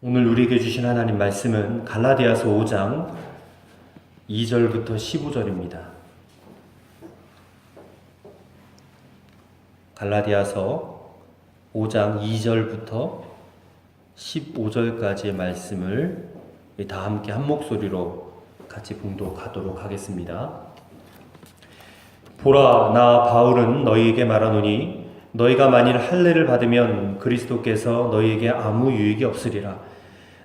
오늘 우리에게 주신 하나님 말씀은 갈라디아서 5장 2절부터 15절입니다. 갈라디아서 5장 2절부터 15절까지의 말씀을 다 함께 한 목소리로 같이 봉독하도록 하겠습니다. 보라, 나 바울은 너희에게 말하노니 너희가 만일 할례를 받으면 그리스도께서 너희에게 아무 유익이 없으리라.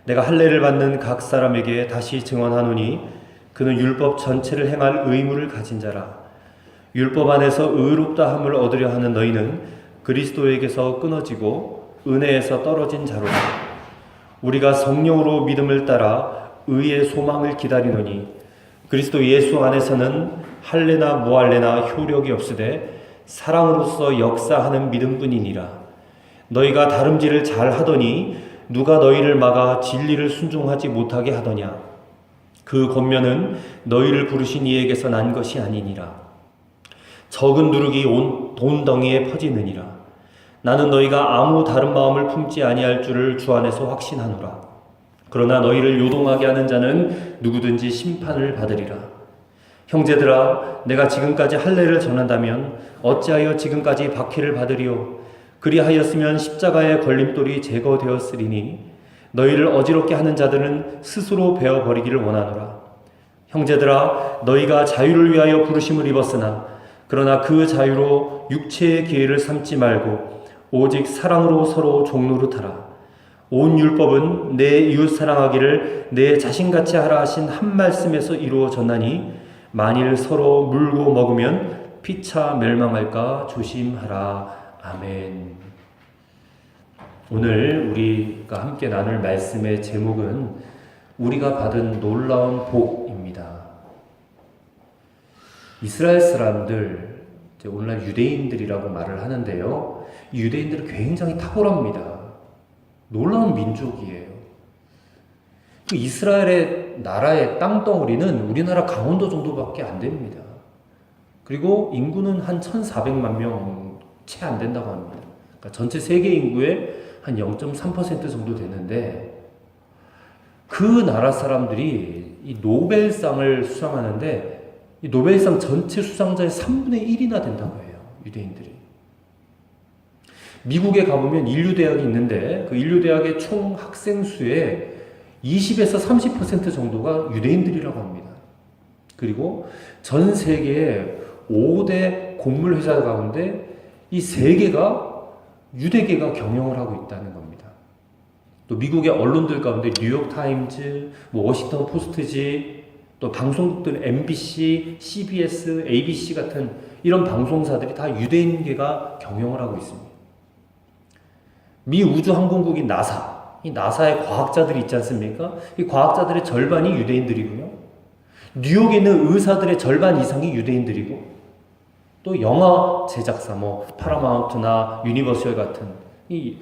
내가 할례를 받는 각 사람에게 다시 증언하노니 그는 율법 전체를 행할 의무를 가진 자라. 율법 안에서 의롭다 함을 얻으려 하는 너희는 그리스도에게서 끊어지고 은혜에서 떨어진 자로다. 우리가 성령으로 믿음을 따라 의의 소망을 기다리노니 그리스도 예수 안에서는 할례나 무할례나 효력이 없으되 사랑으로서 역사하는 믿음뿐이니라. 너희가 다름질을 잘 하더니 누가 너희를 막아 진리를 순종하지 못하게 하더냐. 그 권면은 너희를 부르신 이에게서 난 것이 아니니라. 적은 누룩이 온 돈덩이에 퍼지느니라. 나는 너희가 아무 다른 마음을 품지 아니할 줄을 주 안에서 확신하노라. 그러나 너희를 요동하게 하는 자는 누구든지 심판을 받으리라. 형제들아, 내가 지금까지 할례를 전한다면 어찌하여 지금까지 박해를 받으리요? 그리하였으면 십자가의 걸림돌이 제거되었으리니 너희를 어지럽게 하는 자들은 스스로 베어버리기를 원하노라. 형제들아, 너희가 자유를 위하여 부르심을 입었으나 그러나 그 자유로 육체의 기회를 삼지 말고 오직 사랑으로 서로 종노릇하라. 온 율법은 내 이웃 사랑하기를 내 자신같이 하라 하신 한 말씀에서 이루어졌나니 만일 서로 물고 먹으면 피차 멸망할까 조심하라. 아멘. 오늘 우리가 함께 나눌 말씀의 제목은 우리가 받은 놀라운 복입니다. 이스라엘 사람들, 오늘날 유대인들이라고 말을 하는데요. 이 유대인들은 굉장히 탁월합니다. 놀라운 민족이에요. 이스라엘의 나라의 땅덩어리는 우리나라 강원도 정도밖에 안 됩니다. 그리고 인구는 한 1,400만 명 채 안 된다고 합니다. 그러니까 전체 세계 인구의 한 0.3% 정도 되는데 그 나라 사람들이 이 노벨상을 수상하는데 이 노벨상 전체 수상자의 3분의 1이나 된다고 해요. 유대인들이. 미국에 가보면 인류대학이 있는데 그 인류대학의 총 학생 수의 20에서 30% 정도가 유대인들이라고 합니다. 그리고 전 세계의 5대 곡물 회사 가운데 이 3개가 유대계가 경영을 하고 있다는 겁니다. 또 미국의 언론들 가운데 뉴욕타임즈, 워싱턴 포스트지, 또 방송국들 MBC, CBS, ABC 같은 이런 방송사들이 다 유대인계가 경영을 하고 있습니다. 미 우주항공국인 나사, 이 나사의 과학자들이 있지 않습니까? 이 과학자들의 절반이 유대인들이고요. 뉴욕에 있는 의사들의 절반 이상이 유대인들이고 또 영화 제작사, 파라마운트나 유니버셜 같은 이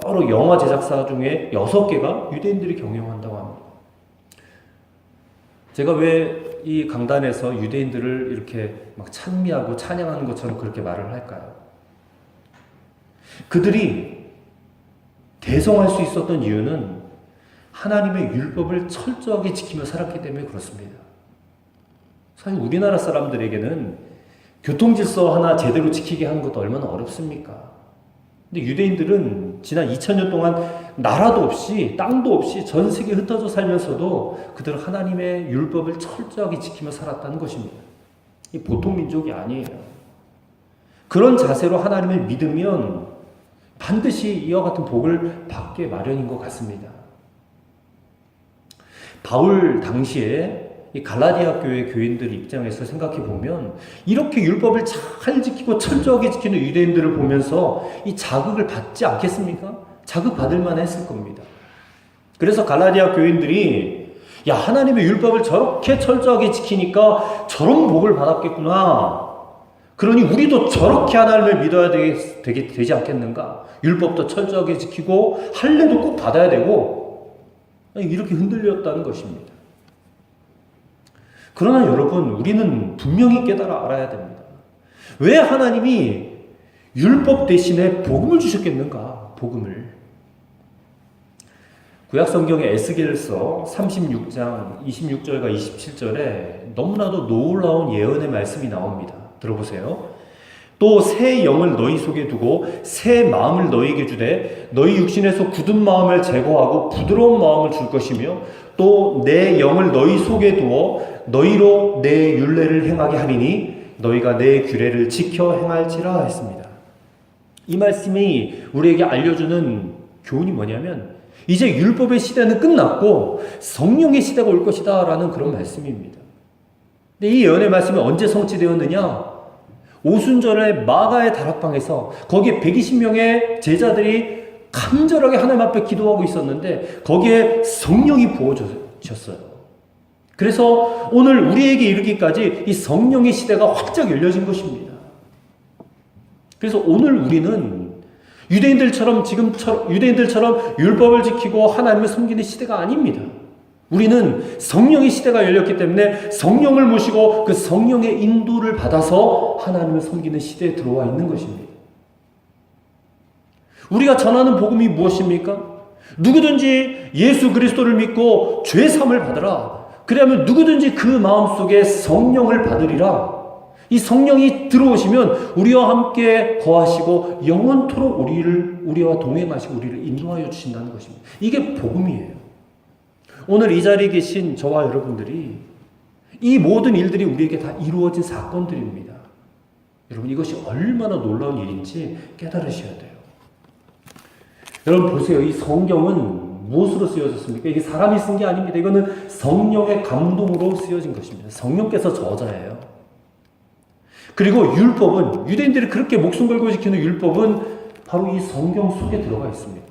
여러 영화 제작사 중에 6개가 유대인들이 경영한다고 합니다. 제가 왜 이 강단에서 유대인들을 이렇게 막 찬미하고 찬양하는 것처럼 그렇게 말을 할까요? 그들이 대성할 수 있었던 이유는 하나님의 율법을 철저하게 지키며 살았기 때문에 그렇습니다. 사실 우리나라 사람들에게는 교통질서 하나 제대로 지키게 하는 것도 얼마나 어렵습니까? 근데 유대인들은 지난 2000년 동안 나라도 없이 땅도 없이 전 세계에 흩어져 살면서도 그들은 하나님의 율법을 철저하게 지키며 살았다는 것입니다. 이 보통 민족이 아니에요. 그런 자세로 하나님을 믿으면 반드시 이와 같은 복을 받게 마련인 것 같습니다. 바울 당시에 이 갈라디아 교회 교인들 입장에서 생각해 보면 이렇게 율법을 잘 지키고 철저하게 지키는 유대인들을 보면서 이 자극을 받지 않겠습니까? 자극 받을 만했을 겁니다. 그래서 갈라디아 교인들이 야, 하나님의 율법을 저렇게 철저하게 지키니까 저런 복을 받았겠구나. 그러니 우리도 저렇게 하나님을 믿어야 되지 않겠는가? 율법도 철저하게 지키고 할례도 꼭 받아야 되고 이렇게 흔들렸다는 것입니다. 그러나 여러분, 우리는 분명히 깨달아 알아야 됩니다. 왜 하나님이 율법 대신에 복음을 주셨겠는가? 복음을. 구약성경의 에스겔서 36장 26절과 27절에 너무나도 놀라운 예언의 말씀이 나옵니다. 들어보세요. 또 새 영을 너희 속에 두고 새 마음을 너희에게 주되 너희 육신에서 굳은 마음을 제거하고 부드러운 마음을 줄 것이며 또 내 영을 너희 속에 두어 너희로 내 율례를 행하게 하리니 너희가 내 규례를 지켜 행할지라 했습니다. 이 말씀이 우리에게 알려주는 교훈이 뭐냐면 이제 율법의 시대는 끝났고 성령의 시대가 올 것이다 라는 그런 말씀입니다. 근데 이 예언의 말씀이 언제 성취되었느냐? 오순절에 마가의 다락방에서 거기에 120명의 제자들이 간절하게 하나님 앞에 기도하고 있었는데 거기에 성령이 부어졌어요. 그래서 오늘 우리에게 이르기까지 이 성령의 시대가 활짝 열려진 것입니다. 그래서 오늘 우리는 유대인들처럼 율법을 지키고 하나님을 섬기는 시대가 아닙니다. 우리는 성령의 시대가 열렸기 때문에 성령을 모시고 그 성령의 인도를 받아서 하나님을 섬기는 시대에 들어와 있는 것입니다. 우리가 전하는 복음이 무엇입니까? 누구든지 예수 그리스도를 믿고 죄 사함을 받으라. 그러면 누구든지 그 마음속에 성령을 받으리라. 이 성령이 들어오시면 우리와 함께 거하시고 영원토록 우리와 동행하시고 우리를 인도하여 주신다는 것입니다. 이게 복음이에요. 오늘 이 자리에 계신 저와 여러분들이 이 모든 일들이 우리에게 다 이루어진 사건들입니다. 여러분 이것이 얼마나 놀라운 일인지 깨달으셔야 돼요. 여러분 보세요. 이 성경은 무엇으로 쓰여졌습니까? 이게 사람이 쓴 게 아닙니다. 이거는 성령의 감동으로 쓰여진 것입니다. 성령께서 저자예요. 그리고 율법은 유대인들이 그렇게 목숨 걸고 지키는 율법은 바로 이 성경 속에 들어가 있습니다.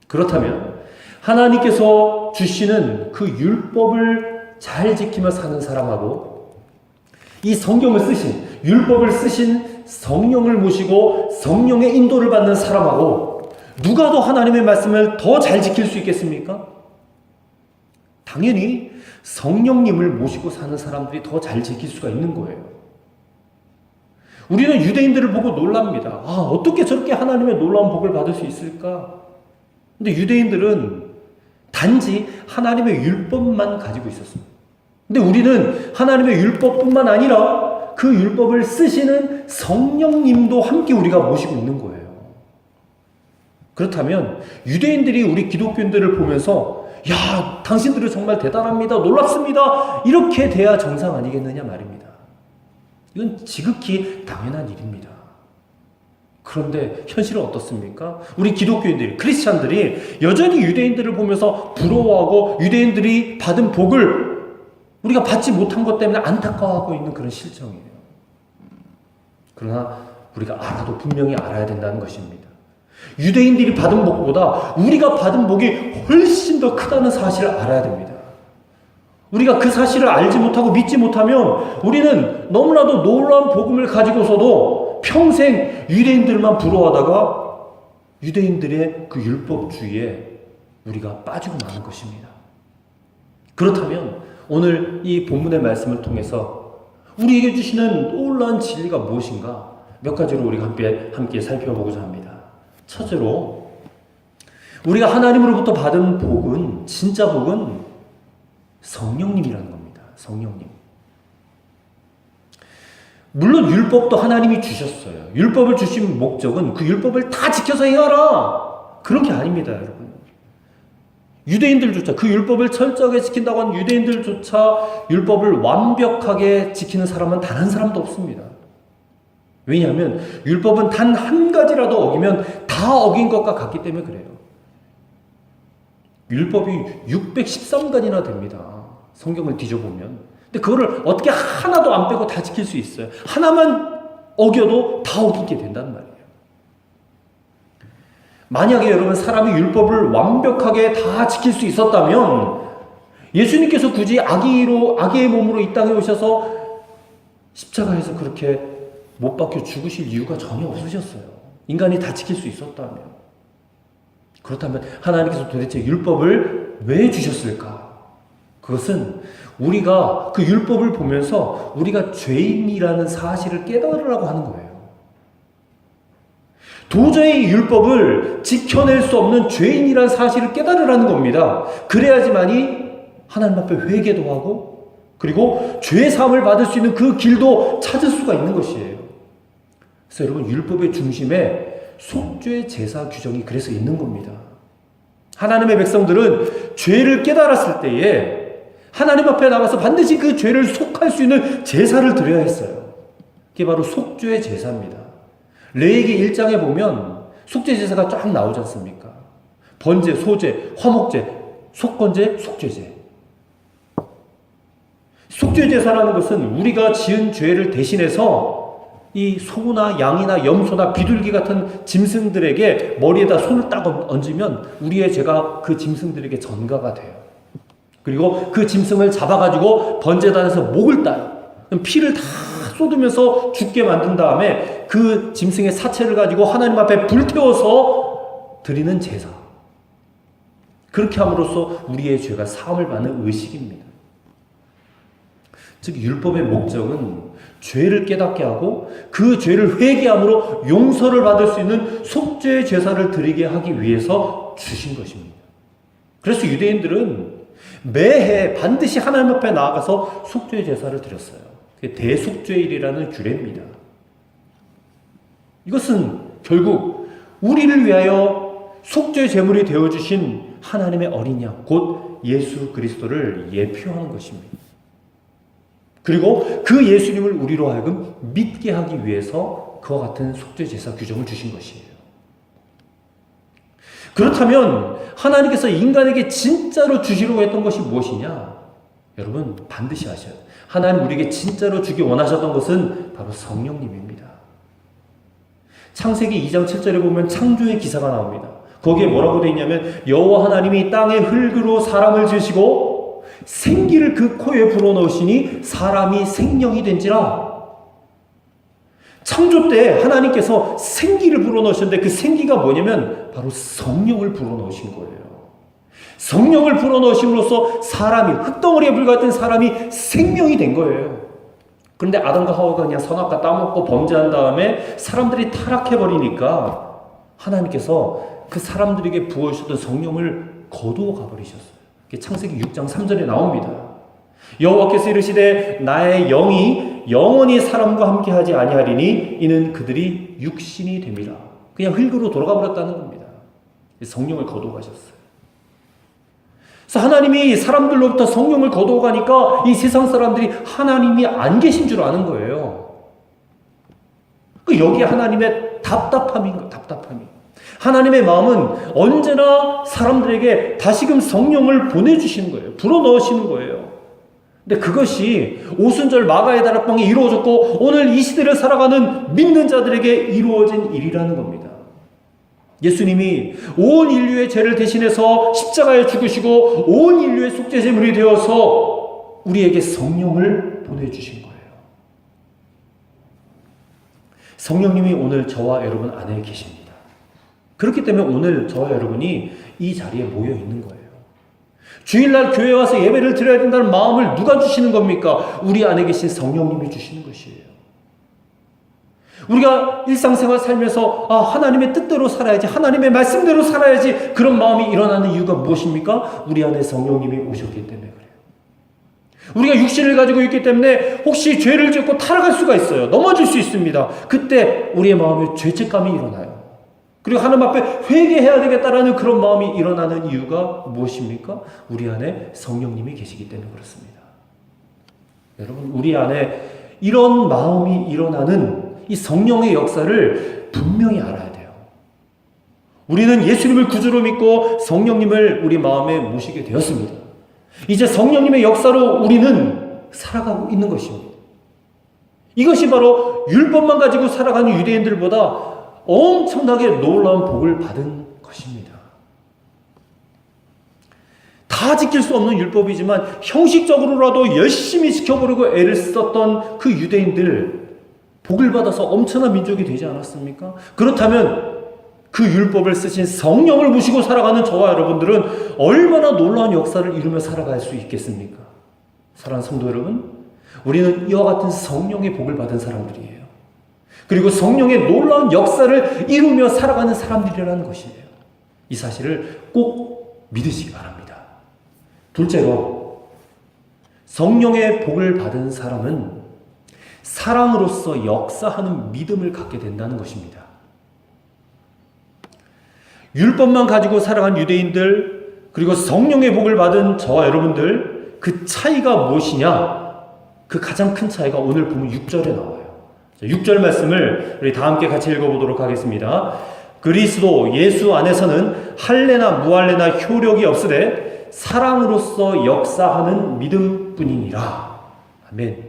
그렇다면 하나님께서 주시는 그 율법을 잘 지키며 사는 사람하고 이 성경을 쓰신 율법을 쓰신 성령을 모시고 성령의 인도를 받는 사람하고 누가 더 하나님의 말씀을 더 잘 지킬 수 있겠습니까? 당연히 성령님을 모시고 사는 사람들이 더 잘 지킬 수가 있는 거예요. 우리는 유대인들을 보고 놀랍니다. 어떻게 저렇게 하나님의 놀라운 복을 받을 수 있을까? 근데 유대인들은 단지 하나님의 율법만 가지고 있었습니다. 근데 우리는 하나님의 율법뿐만 아니라 그 율법을 쓰시는 성령님도 함께 우리가 모시고 있는 거예요. 그렇다면 유대인들이 우리 기독교인들을 보면서 야, 당신들은 정말 대단합니다. 놀랍습니다. 이렇게 돼야 정상 아니겠느냐 말입니다. 이건 지극히 당연한 일입니다. 그런데 현실은 어떻습니까? 우리 기독교인들이, 크리스찬들이 여전히 유대인들을 보면서 부러워하고 유대인들이 받은 복을 우리가 받지 못한 것 때문에 안타까워하고 있는 그런 실정이에요. 그러나 우리가 분명히 알아야 된다는 것입니다. 유대인들이 받은 복보다 우리가 받은 복이 훨씬 더 크다는 사실을 알아야 됩니다. 우리가 그 사실을 알지 못하고 믿지 못하면 우리는 너무나도 놀라운 복음을 가지고서도 평생 유대인들만 부러워하다가 유대인들의 그 율법주의에 우리가 빠지고 마는 것입니다. 그렇다면 오늘 이 본문의 말씀을 통해서 우리에게 주시는 놀라운 진리가 무엇인가 몇 가지로 우리가 함께 살펴보고자 합니다. 첫째로 우리가 하나님으로부터 받은 복은 진짜 복은 성령님이라는 겁니다. 성령님. 물론 율법도 하나님이 주셨어요. 율법을 주신 목적은 그 율법을 다 지켜서 행하라. 그런 게 아닙니다, 여러분. 유대인들조차 그 율법을 철저하게 지킨다고 하는 유대인들조차 율법을 완벽하게 지키는 사람은 단 한 사람도 없습니다. 왜냐하면 율법은 단 한 가지라도 어기면 다 어긴 것과 같기 때문에 그래요. 율법이 613가지나 됩니다. 성경을 뒤져보면. 근데 그거를 어떻게 하나도 안 빼고 다 지킬 수 있어요. 하나만 어겨도 다 어기게 된다는 말이에요. 만약에 여러분 사람이 율법을 완벽하게 다 지킬 수 있었다면 예수님께서 굳이 아기의 몸으로 이 땅에 오셔서 십자가에서 그렇게 못 박혀 죽으실 이유가 전혀 없으셨어요. 인간이 다 지킬 수 있었다면. 그렇다면 하나님께서 도대체 율법을 왜 주셨을까? 그것은 우리가 그 율법을 보면서 우리가 죄인이라는 사실을 깨달으라고 하는 거예요. 도저히 율법을 지켜낼 수 없는 죄인이라는 사실을 깨달으라는 겁니다. 그래야지만이 하나님 앞에 회개도 하고 그리고 죄 사함을 받을 수 있는 그 길도 찾을 수가 있는 것이에요. 그래서 여러분, 율법의 중심에 속죄 제사 규정이 그래서 있는 겁니다. 하나님의 백성들은 죄를 깨달았을 때에 하나님 앞에 나가서 반드시 그 죄를 속할 수 있는 제사를 드려야 했어요. 그게 바로 속죄 제사입니다. 레위기 1장에 보면 속죄 제사가 쫙 나오지 않습니까? 번제, 소제, 화목제, 속건제, 속죄제. 속죄 제사라는 것은 우리가 지은 죄를 대신해서 이 소나 양이나 염소나 비둘기 같은 짐승들에게 머리에다 손을 딱 얹으면 우리의 죄가 그 짐승들에게 전가가 돼요. 그리고 그 짐승을 잡아가지고 번제단에서 목을 따요. 피를 다 쏟으면서 죽게 만든 다음에 그 짐승의 사체를 가지고 하나님 앞에 불태워서 드리는 제사. 그렇게 함으로써 우리의 죄가 사함을 받는 의식입니다. 즉 율법의 목적은 죄를 깨닫게 하고 그 죄를 회개함으로 용서를 받을 수 있는 속죄 제사를 드리게 하기 위해서 주신 것입니다. 그래서 유대인들은 매해 반드시 하나님 앞에 나아가서 속죄 제사를 드렸어요. 대속죄일이라는 규례입니다. 이것은 결국 우리를 위하여 속죄 제물이 되어주신 하나님의 어린 양, 곧 예수 그리스도를 예표하는 것입니다. 그리고 그 예수님을 우리로 하여금 믿게 하기 위해서 그와 같은 속죄 제사 규정을 주신 것이에요. 그렇다면 하나님께서 인간에게 진짜로 주시려고 했던 것이 무엇이냐? 여러분 반드시 아셔야 돼요. 하나님 우리에게 진짜로 주기 원하셨던 것은 바로 성령님입니다. 창세기 2장 7절에 보면 창조의 기사가 나옵니다. 거기에 뭐라고 되어 있냐면 여호와 하나님이 땅의 흙으로 사람을 지으시고 생기를 그 코에 불어넣으시니 사람이 생명이 된지라. 창조 때 하나님께서 생기를 불어넣으셨는데 그 생기가 뭐냐면 바로 성령을 불어넣으신 거예요. 성령을 불어넣으심으로써 사람이, 흙덩어리에 불과했던 사람이 생명이 된 거예요. 그런데 아담과 하와가 그냥 선악과 따먹고 범죄한 다음에 사람들이 타락해버리니까 하나님께서 그 사람들에게 부어주셨던 성령을 거두어 가버리셨어요. 창세기 6장 3절에 나옵니다. 여호와께서 이르시되 나의 영이 영원히 사람과 함께하지 아니하리니 이는 그들이 육신이 됨이라. 그냥 흙으로 돌아가 버렸다는 겁니다. 성령을 거두어 가셨어요. 그래서 하나님이 사람들로부터 성령을 거두어 가니까 이 세상 사람들이 하나님이 안 계신 줄 아는 거예요. 여기에 하나님의 답답함인 거예요. 답답함이. 하나님의 마음은 언제나 사람들에게 다시금 성령을 보내주시는 거예요. 불어넣으시는 거예요. 근데 그것이 오순절 마가의 다락방에 이루어졌고 오늘 이 시대를 살아가는 믿는 자들에게 이루어진 일이라는 겁니다. 예수님이 온 인류의 죄를 대신해서 십자가에 죽으시고 온 인류의 속죄제물이 되어서 우리에게 성령을 보내주신 거예요. 성령님이 오늘 저와 여러분 안에 계십니다. 그렇기 때문에 오늘 저와 여러분이 이 자리에 모여 있는 거예요. 주일날 교회에 와서 예배를 드려야 된다는 마음을 누가 주시는 겁니까? 우리 안에 계신 성령님이 주시는 것이에요. 우리가 일상생활 살면서 하나님의 뜻대로 살아야지, 하나님의 말씀대로 살아야지, 그런 마음이 일어나는 이유가 무엇입니까? 우리 안에 성령님이 오셨기 때문에 그래요. 우리가 육신을 가지고 있기 때문에 혹시 죄를 짓고 타락할 수가 있어요. 넘어질 수 있습니다. 그때 우리의 마음에 죄책감이 일어나요. 그리고 하나님 앞에 회개해야 되겠다라는 그런 마음이 일어나는 이유가 무엇입니까? 우리 안에 성령님이 계시기 때문에 그렇습니다. 여러분, 우리 안에 이런 마음이 일어나는 이 성령의 역사를 분명히 알아야 돼요. 우리는 예수님을 구주로 믿고 성령님을 우리 마음에 모시게 되었습니다. 이제 성령님의 역사로 우리는 살아가고 있는 것입니다. 이것이 바로 율법만 가지고 살아가는 유대인들보다 엄청나게 놀라운 복을 받은 것입니다. 다 지킬 수 없는 율법이지만 형식적으로라도 열심히 지켜보려고 애를 썼던 그 유대인들, 복을 받아서 엄청난 민족이 되지 않았습니까? 그렇다면 그 율법을 쓰신 성령을 모시고 살아가는 저와 여러분들은 얼마나 놀라운 역사를 이루며 살아갈 수 있겠습니까? 사랑하는 성도 여러분, 우리는 이와 같은 성령의 복을 받은 사람들이에요. 그리고 성령의 놀라운 역사를 이루며 살아가는 사람들이라는 것이에요. 이 사실을 꼭 믿으시기 바랍니다. 둘째로, 성령의 복을 받은 사람은 사랑으로서 역사하는 믿음을 갖게 된다는 것입니다. 율법만 가지고 살아간 유대인들, 그리고 성령의 복을 받은 저와 여러분들, 그 차이가 무엇이냐? 그 가장 큰 차이가 오늘 보면 6절에 나와요. 6절 말씀을 우리 다 함께 같이 읽어보도록 하겠습니다. 그리스도 예수 안에서는 할례나 무할례나 효력이 없으되 사랑으로서 역사하는 믿음뿐이니라. 아멘.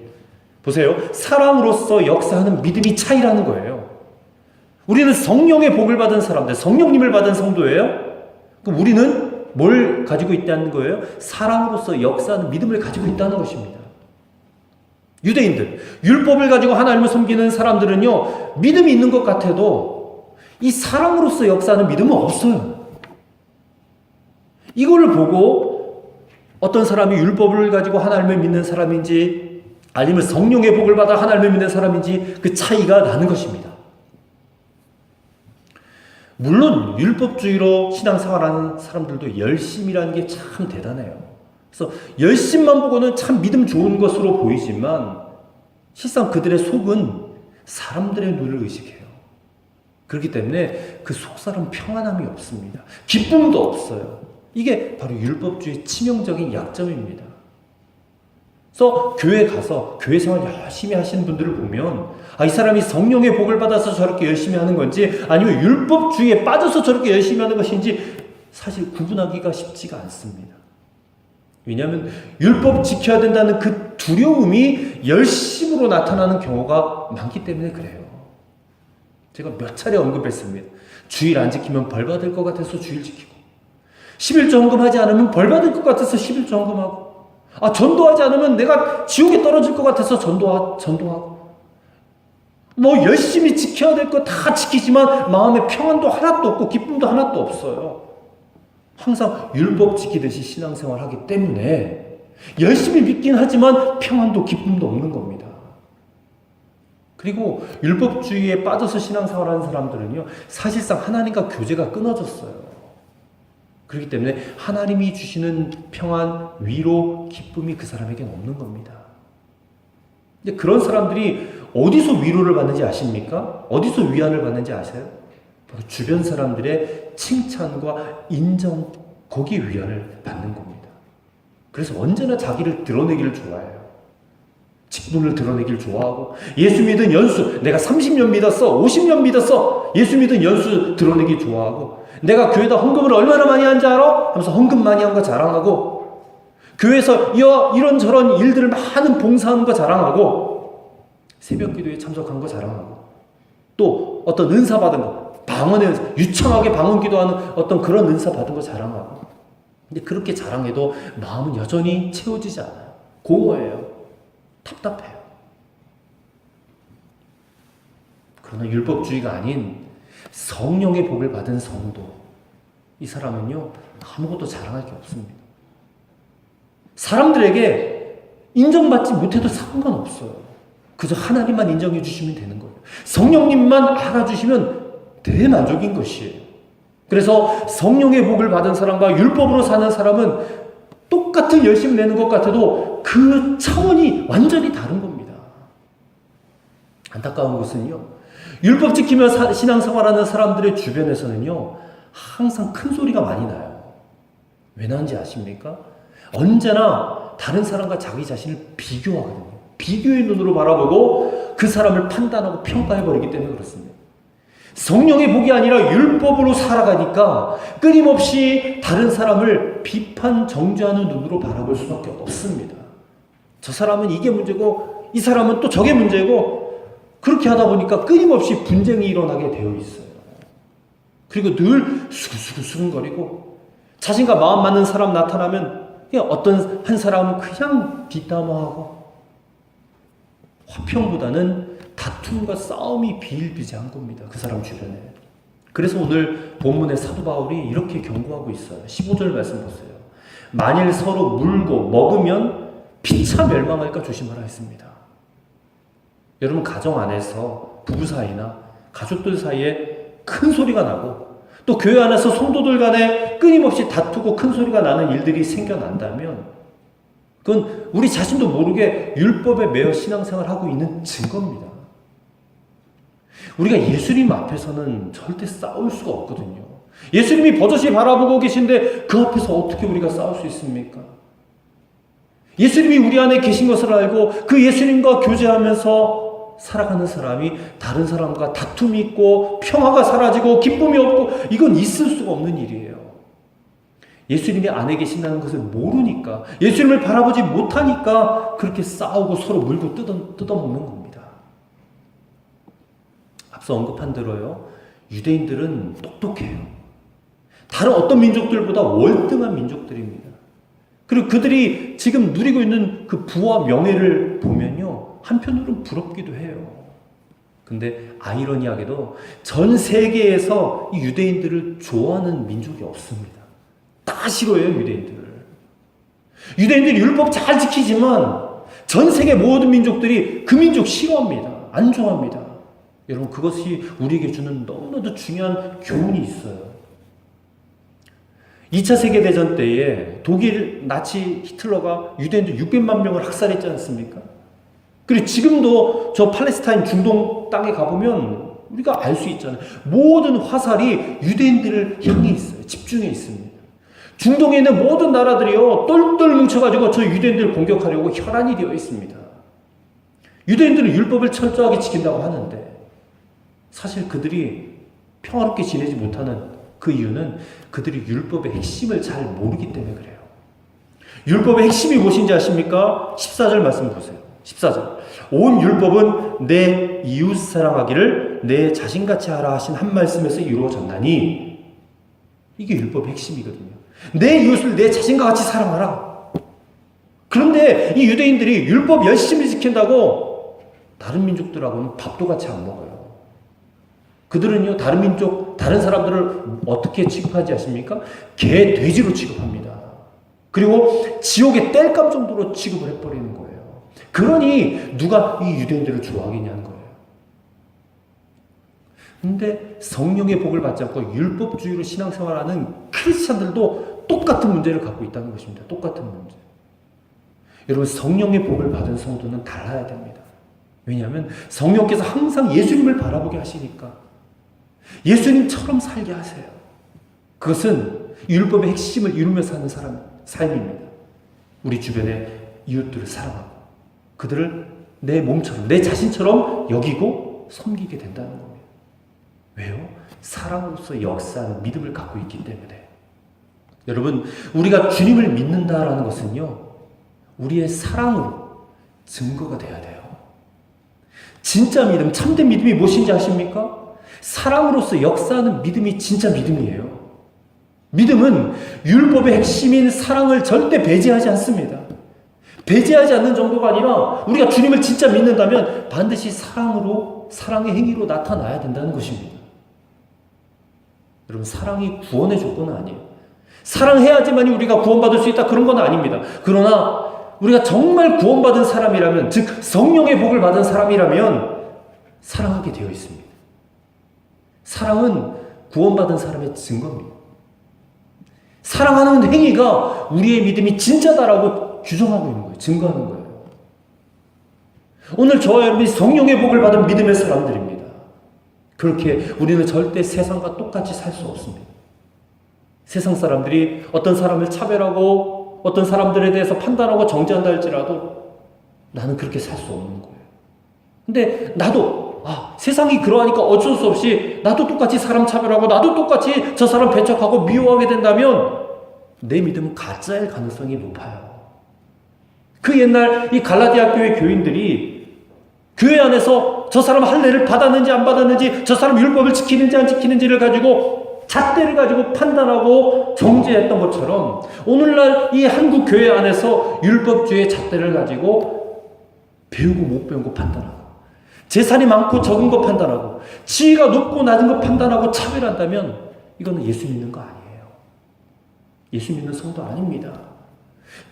보세요. 사랑으로서 역사하는 믿음이 차이라는 거예요. 우리는 성령의 복을 받은 사람들, 성령님을 받은 성도예요. 그럼 우리는 뭘 가지고 있다는 거예요? 사랑으로서 역사하는 믿음을 가지고 있다는 것입니다. 유대인들, 율법을 가지고 하나님을 섬기는 사람들은요, 믿음이 있는 것 같아도 이 사랑으로서 역사하는 믿음은 없어요. 이거를 보고 어떤 사람이 율법을 가지고 하나님을 믿는 사람인지 아니면 성령의 복을 받아 하나님을 믿는 사람인지 그 차이가 나는 것입니다. 물론 율법주의로 신앙생활하는 사람들도 열심이라는 게 참 대단해요. 그래서 열심만 보고는 참 믿음 좋은 것으로 보이지만 실상 그들의 속은 사람들의 눈을 의식해요. 그렇기 때문에 그 속사람 평안함이 없습니다. 기쁨도 없어요. 이게 바로 율법주의의 치명적인 약점입니다. 그래서 교회 가서 교회 생활 열심히 하시는 분들을 보면 이 사람이 성령의 복을 받아서 저렇게 열심히 하는 건지 아니면 율법주의에 빠져서 저렇게 열심히 하는 것인지 사실 구분하기가 쉽지가 않습니다. 왜냐하면 율법 지켜야 된다는 그 두려움이 열심으로 나타나는 경우가 많기 때문에 그래요. 제가 몇 차례 언급했습니다. 주일 안 지키면 벌 받을 것 같아서 주일 지키고 11조 헌금하지 않으면 벌 받을 것 같아서 11조 헌금하고 전도하지 않으면 내가 지옥에 떨어질 것 같아서 전도하고 열심히 지켜야 될 거 다 지키지만 마음에 평안도 하나도 없고 기쁨도 하나도 없어요. 항상 율법 지키듯이 신앙생활 하기 때문에 열심히 믿긴 하지만 평안도 기쁨도 없는 겁니다. 그리고 율법주의에 빠져서 신앙생활하는 사람들은요, 사실상 하나님과 교제가 끊어졌어요. 그렇기 때문에 하나님이 주시는 평안, 위로, 기쁨이 그 사람에게는 없는 겁니다. 근데 그런 사람들이 어디서 위로를 받는지 아십니까? 어디서 위안을 받는지 아세요? 바로 주변 사람들의 칭찬과 인정, 거기에 위안을 받는 겁니다. 그래서 언제나 자기를 드러내기를 좋아해요. 직분을 드러내기를 좋아하고 예수 믿은 연수, 내가 30년 믿었어, 50년 믿었어, 예수 믿은 연수 드러내기 좋아하고 내가 교회에다 헌금을 얼마나 많이 한지 알아? 하면서 헌금 많이 한 거 자랑하고 교회에서 이런저런 일들을 많은 봉사하는 거 자랑하고 새벽 기도에 참석한 거 자랑하고 또 어떤 은사 받은 거 방언에 유창하게 방언 기도하는 어떤 그런 은사 받은 거 자랑하고 근데 그렇게 자랑해도 마음은 여전히 채워지지 않아요. 공허해요. 답답해요. 그러나 율법주의가 아닌 성령의 복을 받은 성도, 이 사람은요 아무것도 자랑할 게 없습니다. 사람들에게 인정받지 못해도 상관없어요. 그저 하나님만 인정해 주시면 되는 거예요. 성령님만 알아주시면 대만족인 것이에요. 그래서 성령의 복을 받은 사람과 율법으로 사는 사람은 똑같은 열심을 내는 것 같아도 그 차원이 완전히 다른 겁니다. 안타까운 것은요, 율법 지키며 신앙생활하는 사람들의 주변에서는요 항상 큰 소리가 많이 나요. 왜 나는지 아십니까? 언제나 다른 사람과 자기 자신을 비교하거든요. 비교의 눈으로 바라보고 그 사람을 판단하고 평가해버리기 때문에 그렇습니다. 성령의 복이 아니라 율법으로 살아가니까 끊임없이 다른 사람을 비판, 정죄하는 눈으로 바라볼 수밖에 없습니다. 저 사람은 이게 문제고 이 사람은 또 저게 문제고 그렇게 하다 보니까 끊임없이 분쟁이 일어나게 되어 있어요. 그리고 늘 수근수근거리고 자신과 마음 맞는 사람 나타나면 그냥 어떤 한 사람은 그냥 뒷담화하고 화평보다는 다툼과 싸움이 비일비재한 겁니다. 그 사람 주변에. 그래서 오늘 본문의 사도 바울이 이렇게 경고하고 있어요. 15절 말씀 보세요. 만일 서로 물고 먹으면 피차 멸망할까 조심하라 했습니다. 여러분 가정 안에서 부부 사이나 가족들 사이에 큰 소리가 나고 또 교회 안에서 성도들 간에 끊임없이 다투고 큰 소리가 나는 일들이 생겨난다면 그건 우리 자신도 모르게 율법에 매여 신앙생활하고 있는 증거입니다. 우리가 예수님 앞에서는 절대 싸울 수가 없거든요. 예수님이 버젓이 바라보고 계신데 그 앞에서 어떻게 우리가 싸울 수 있습니까? 예수님이 우리 안에 계신 것을 알고 그 예수님과 교제하면서 살아가는 사람이 다른 사람과 다툼이 있고 평화가 사라지고 기쁨이 없고 이건 있을 수가 없는 일이에요. 예수님이 안에 계신다는 것을 모르니까 예수님을 바라보지 못하니까 그렇게 싸우고 서로 물고 뜯어먹는 겁니다. 앞서 언급한 대로요. 유대인들은 똑똑해요. 다른 어떤 민족들보다 월등한 민족들입니다. 그리고 그들이 지금 누리고 있는 그 부와 명예를 보면요. 한편으로는 부럽기도 해요. 근데 아이러니하게도 전 세계에서 이 유대인들을 좋아하는 민족이 없습니다. 다 싫어해요, 유대인들을. 유대인들이 율법 잘 지키지만 전 세계 모든 민족들이 그 민족 싫어합니다. 안 좋아합니다. 여러분, 그것이 우리에게 주는 너무나도 중요한 교훈이 있어요. 2차 세계대전 때에 독일 나치 히틀러가 유대인들 600만 명을 학살했지 않습니까? 그리고 지금도 저 팔레스타인 중동 땅에 가보면 우리가 알 수 있잖아요. 모든 화살이 유대인들을 향해 있어요. 집중해 있습니다. 중동에 있는 모든 나라들이요, 똘똘 뭉쳐가지고 저 유대인들을 공격하려고 혈안이 되어 있습니다. 유대인들은 율법을 철저하게 지킨다고 하는데 사실 그들이 평화롭게 지내지 못하는 그 이유는 그들이 율법의 핵심을 잘 모르기 때문에 그래요. 율법의 핵심이 무엇인지 아십니까? 14절 말씀 보세요. 14절. 온 율법은 내 이웃 사랑하기를 내 자신같이 하라 하신 한 말씀에서 이루어졌나니 이게 율법의 핵심이거든요. 내 이웃을 내 자신과 같이 사랑하라. 그런데 이 유대인들이 율법 열심히 지킨다고 다른 민족들하고는 밥도 같이 안 먹어요. 그들은요, 다른 민족, 다른 사람들을 어떻게 취급하지 아십니까? 개, 돼지로 취급합니다. 그리고 지옥의 땔감 정도로 취급을 해버리는 거예요. 그러니 누가 이 유대인들을 좋아하겠냐는 거예요. 근데 성령의 복을 받지 않고 율법주의로 신앙생활하는 크리스찬들도 똑같은 문제를 갖고 있다는 것입니다. 똑같은 문제. 여러분, 성령의 복을 받은 성도는 달라야 됩니다. 왜냐하면 성령께서 항상 예수님을 바라보게 하시니까 예수님처럼 살게 하세요. 그것은 율법의 핵심을 이루며 사는 삶입니다. 우리 주변의 이웃들을 사랑하고 그들을 내 몸처럼, 내 자신처럼 여기고 섬기게 된다는 겁니다. 왜요? 사랑으로서 역사하는 믿음을 갖고 있기 때문에. 여러분, 우리가 주님을 믿는다라는 것은요, 우리의 사랑으로 증거가 돼야 돼요. 진짜 믿음, 참된 믿음이 무엇인지 아십니까? 사랑으로서 역사하는 믿음이 진짜 믿음이에요. 믿음은 율법의 핵심인 사랑을 절대 배제하지 않습니다. 배제하지 않는 정도가 아니라 우리가 주님을 진짜 믿는다면 반드시 사랑의 행위로 나타나야 된다는 것입니다. 여러분, 사랑이 구원의 조건은 아니에요. 사랑해야지만이 우리가 구원받을 수 있다, 그런 건 아닙니다. 그러나 우리가 정말 구원받은 사람이라면, 즉 성령의 복을 받은 사람이라면 사랑하게 되어 있습니다. 사랑은 구원받은 사람의 증거입니다. 사랑하는 행위가 우리의 믿음이 진짜다라고 규정하고 있는 거예요. 증거하는 거예요. 오늘 저와 여러분이 성령의 복을 받은 믿음의 사람들입니다. 그렇게 우리는 절대 세상과 똑같이 살 수 없습니다. 세상 사람들이 어떤 사람을 차별하고 어떤 사람들에 대해서 판단하고 정죄한다 할지라도 나는 그렇게 살 수 없는 거예요. 근데 나도 세상이 그러하니까 어쩔 수 없이 나도 똑같이 사람 차별하고 나도 똑같이 저 사람 배척하고 미워하게 된다면 내 믿음은 가짜일 가능성이 높아요. 그 옛날 이 갈라디아 교회 교인들이 교회 안에서 저 사람 할례를 받았는지 안 받았는지, 저 사람 율법을 지키는지 안 지키는지를 가지고 잣대를 가지고 판단하고 정죄했던 것처럼 오늘날 이 한국 교회 안에서 율법주의의 잣대를 가지고 배우고 못 배운 거 판단하고 재산이 많고 적은 거 판단하고 지위가 높고 낮은 거 판단하고 차별한다면 이거는 예수 믿는 거 아니에요. 예수 믿는 성도 아닙니다.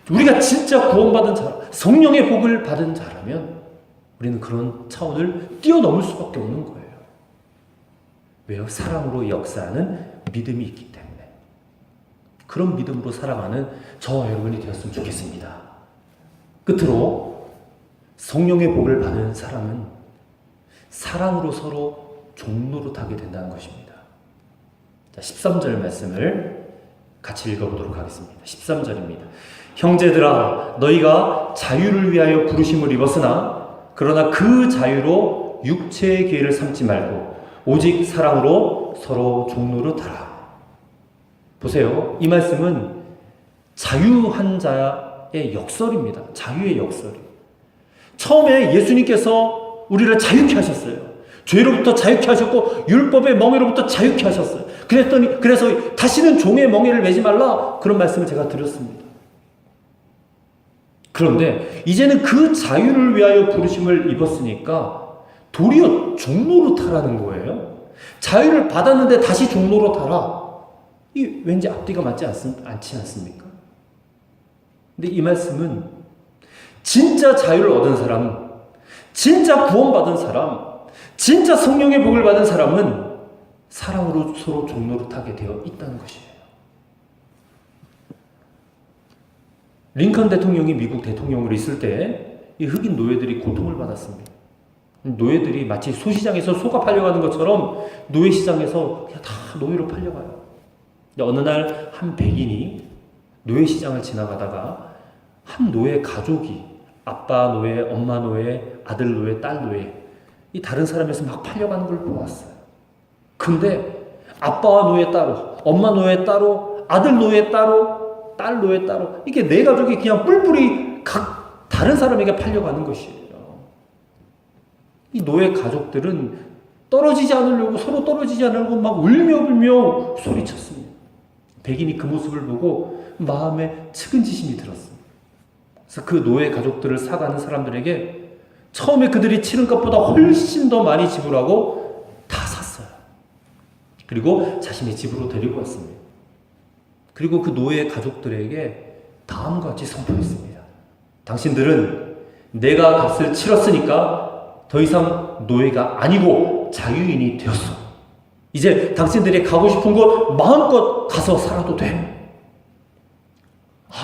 우리가 진짜 구원받은 자, 성령의 복을 받은 자라면 우리는 그런 차원을 뛰어넘을 수밖에 없는 거예요. 왜요? 사랑으로 역사하는 믿음이 있기 때문에. 그런 믿음으로 살아가는 저와 여러분이 되었으면 좋겠습니다. 끝으로 성령의 복을 받은 사람은 사랑으로 서로 종노릇하게 된다는 것입니다. 자, 13절 말씀을 같이 읽어보도록 하겠습니다. 13절입니다. 형제들아, 너희가 자유를 위하여 부르심을 입었으나 그러나 그 자유로 육체의 기회를 삼지 말고 오직 사랑으로 서로 종노릇하라. 보세요. 이 말씀은 자유한 자의 역설입니다. 자유의 역설. 처음에 예수님께서 우리를 자유케 하셨어요. 죄로부터 자유케 하셨고 율법의 멍에로부터 자유케 하셨어요. 그래서 다시는 종의 멍에를 매지 말라, 그런 말씀을 제가 드렸습니다. 그런데 이제는 그 자유를 위하여 부르심을 입었으니까 도리어 종노릇하라는 거예요. 자유를 받았는데 다시 종노릇하라. 이 왠지 앞뒤가 맞지 않지 않습니까? 근데 이 말씀은 진짜 자유를 얻은 사람, 진짜 구원받은 사람, 진짜 성령의 복을 받은 사람은 사랑으로 서로 종노릇하게 되어 있다는 것이에요. 링컨 대통령이 미국 대통령으로 있을 때 이 흑인 노예들이 고통을 받았습니다. 노예들이 마치 소시장에서 소가 팔려가는 것처럼 노예시장에서 그냥 다 노예로 팔려가요. 어느 날 한 백인이 노예시장을 지나가다가 한 노예 가족이 아빠 노예, 엄마 노예, 아들 노예, 딸 노예, 이 다른 사람에서 막 팔려가는 걸 보았어요. 근데 아빠와 노예 따로, 엄마 노예 따로, 아들 노예 따로, 딸 노예 따로, 이게 네 가족이 그냥 뿔뿔이 각 다른 사람에게 팔려가는 것이에요. 이 노예 가족들은 떨어지지 않으려고, 서로 떨어지지 않으려고 막 울며 불며 소리쳤습니다. 백인이 그 모습을 보고 마음에 측은지심이 들었습니다. 그래서 그 노예 가족들을 사가는 사람들에게 처음에 그들이 치른 것보다 훨씬 더 많이 지불하고 다 샀어요. 그리고 자신의 집으로 데리고 왔습니다. 그리고 그 노예 가족들에게 다음과 같이 선포했습니다. 당신들은 내가 값을 치렀으니까 더 이상 노예가 아니고 자유인이 되었어. 이제 당신들이 가고 싶은 곳 마음껏 가서 살아도 돼.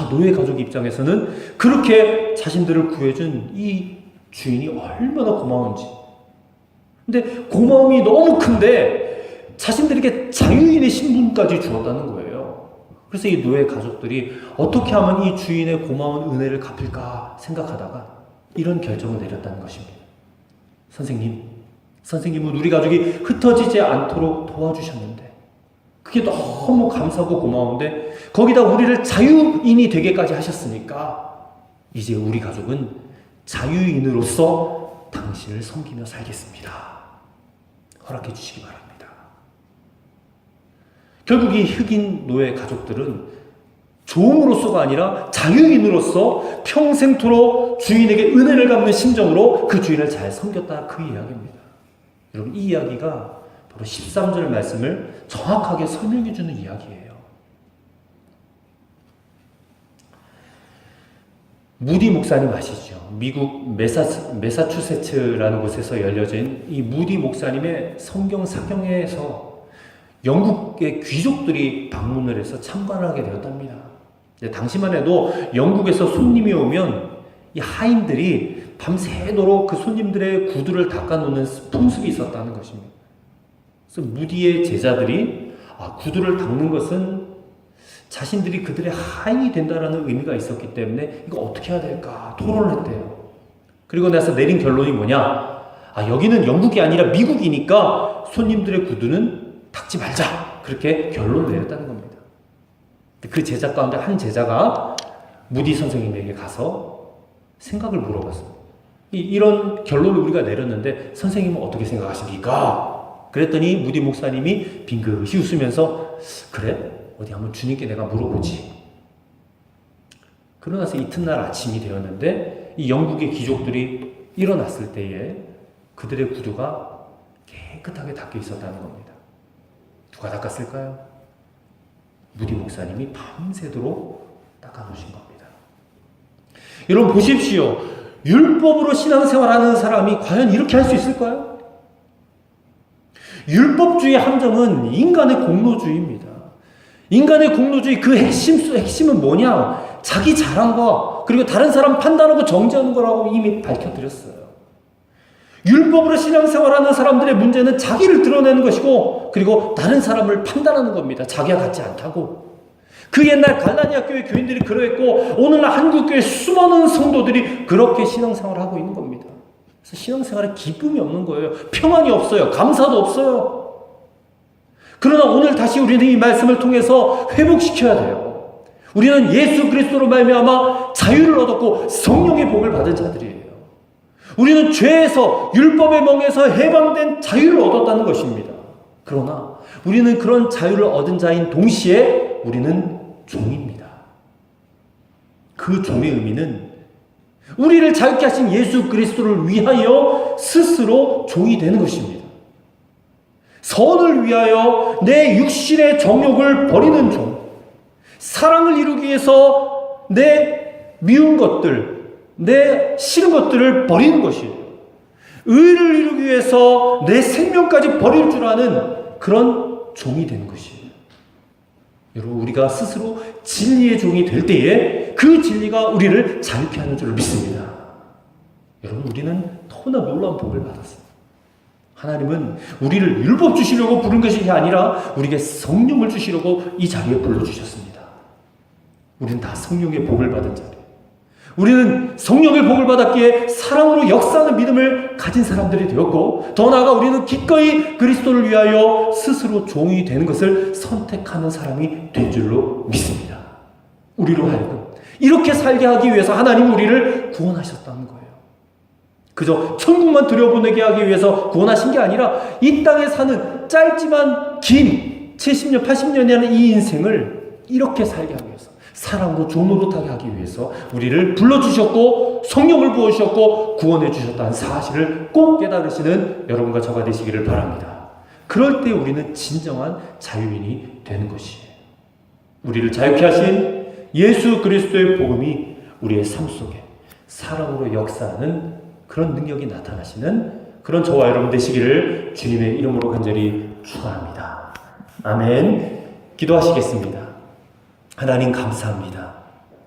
노예 가족 입장에서는 그렇게 자신들을 구해준 이 주인이 얼마나 고마운지. 근데 고마움이 너무 큰데 자신들에게 자유인의 신분까지 주었다는 거예요. 그래서 이 노예 가족들이 어떻게 하면 이 주인의 고마운 은혜를 갚을까 생각하다가 이런 결정을 내렸다는 것입니다. 선생님은 우리 가족이 흩어지지 않도록 도와주셨는데 그게 너무 감사하고 고마운데 거기다 우리를 자유인이 되게까지 하셨으니까 이제 우리 가족은 자유인으로서 당신을 섬기며 살겠습니다. 허락해 주시기 바랍니다. 결국 이 흑인 노예 가족들은 종으로서가 아니라 자유인으로서 평생토록 주인에게 은혜를 갚는 심정으로 그 주인을 잘 섬겼다, 그 이야기입니다. 여러분, 이 이야기가 바로 13절 말씀을 정확하게 설명해 주는 이야기예요. 무디 목사님 아시죠? 미국 매사추세츠라는 곳에서 열려진 이 무디 목사님의 성경 사경회에서 영국의 귀족들이 방문을 해서 참관을 하게 되었답니다. 당시만 해도 영국에서 손님이 오면 이 하인들이 밤새도록 그 손님들의 구두를 닦아놓는 풍습이 있었다는 것입니다. 그래서 무디의 제자들이 구두를 닦는 것은 자신들이 그들의 하인이 된다는 의미가 있었기 때문에 이거 어떻게 해야 될까 토론을 했대요. 그리고 나서 내린 결론이 뭐냐? 여기는 영국이 아니라 미국이니까 손님들의 구두는 닦지 말자. 그렇게 결론을 내렸다는 겁니다. 그 제자 가운데 한 제자가 무디 선생님에게 가서 생각을 물어봤어요. 이런 결론을 우리가 내렸는데 선생님은 어떻게 생각하십니까? 그랬더니 무디 목사님이 빙긋이 웃으면서 그래? 어디 한번 주님께 내가 물어보지. 그러고 나서 이튿날 아침이 되었는데 이 영국의 귀족들이 일어났을 때에 그들의 구두가 깨끗하게 닦여 있었다는 겁니다. 누가 닦았을까요? 무디 목사님이 밤새도록 닦아놓으신 겁니다. 여러분 보십시오. 율법으로 신앙생활하는 사람이 과연 이렇게 할 수 있을까요? 율법주의 함정은 인간의 공로주의입니다. 인간의 공로주의 그 핵심은 뭐냐? 자기 자랑과 그리고 다른 사람 판단하고 정죄하는 거라고 이미 밝혀드렸어요. 율법으로 신앙생활하는 사람들의 문제는 자기를 드러내는 것이고 그리고 다른 사람을 판단하는 겁니다. 자기와 같지 않다고. 그 옛날 갈라디아 교회 교인들이 그러했고 오늘날 한국교회 수많은 성도들이 그렇게 신앙생활을 하고 있는 겁니다. 그래서 신앙생활에 기쁨이 없는 거예요. 평안이 없어요. 감사도 없어요. 그러나 오늘 다시 우리는 이 말씀을 통해서 회복시켜야 돼요. 우리는 예수 그리스도로 말미암아 자유를 얻었고 성령의 복을 받은 자들이에요. 우리는 죄에서 율법의 멍에서 해방된 자유를 얻었다는 것입니다. 그러나 우리는 그런 자유를 얻은 자인 동시에 우리는 종입니다. 그 종의 의미는 우리를 자유케 하신 예수 그리스도를 위하여 스스로 종이 되는 것입니다. 선을 위하여 내 육신의 정욕을 버리는 종, 사랑을 이루기 위해서 내 미운 것들, 내 싫은 것들을 버리는 것이에요. 의를 이루기 위해서 내 생명까지 버릴 줄 아는 그런 종이 되는 것이에요. 여러분, 우리가 스스로 진리의 종이 될 때에 그 진리가 우리를 자유케 하는 줄 믿습니다. 여러분, 우리는 너무나 놀라운 복을 받았어요. 하나님은 우리를 율법 주시려고 부른 것이 아니라 우리에게 성령을 주시려고 이 자리에 불러주셨습니다. 우리는 다 성령의 복을 받은 자리예요. 우리는 성령의 복을 받았기에 사랑으로 역사하는 믿음을 가진 사람들이 되었고 더 나아가 우리는 기꺼이 그리스도를 위하여 스스로 종이 되는 것을 선택하는 사람이 된 줄로 믿습니다. 우리로 하여금 이렇게 살게 하기 위해서 하나님은 우리를 구원하셨다는 거예요. 그저 천국만 들여보내게 하기 위해서 구원하신 게 아니라 이 땅에 사는 짧지만 긴 70년, 80년이라는 이 인생을 이렇게 살게 하기 위해서 사랑으로 종노릇하게 하기 위해서 우리를 불러주셨고 성령을 부어주셨고 구원해 주셨다는 사실을 꼭 깨달으시는 여러분과 저가 되시기를 바랍니다. 그럴 때 우리는 진정한 자유인이 되는 것이에요. 우리를 자유케 하신 예수 그리스도의 복음이 우리의 삶 속에 사랑으로 역사하는 그런 능력이 나타나시는 그런 저와 여러분 되시기를 주님의 이름으로 간절히 축원합니다. 아멘. 기도하시겠습니다. 하나님 감사합니다.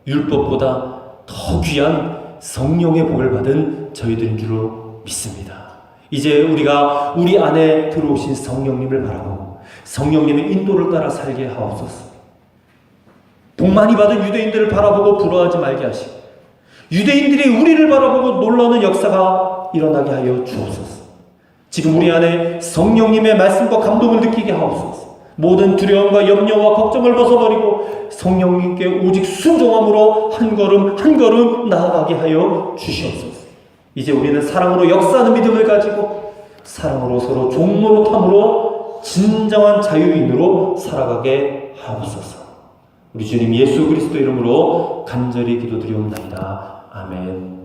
율법보다 더 귀한 성령의 복을 받은 저희들인 줄로 믿습니다. 이제 우리가 우리 안에 들어오신 성령님을 바라보고 성령님의 인도를 따라 살게 하옵소서. 복 많이 받은 유대인들을 바라보고 부러워하지 말게 하시고 유대인들이 우리를 바라보고 놀라는 역사가 일어나게 하여 주옵소서. 지금 우리 안에 성령님의 말씀과 감동을 느끼게 하옵소서. 모든 두려움과 염려와 걱정을 벗어버리고 성령님께 오직 순종함으로 한 걸음 한 걸음 나아가게 하여 주시옵소서. 이제 우리는 사랑으로 역사하는 믿음을 가지고 사랑으로 서로 종노릇함으로 진정한 자유인으로 살아가게 하옵소서. 우리 주님 예수 그리스도 이름으로 간절히 기도드리옵나이다. 아멘.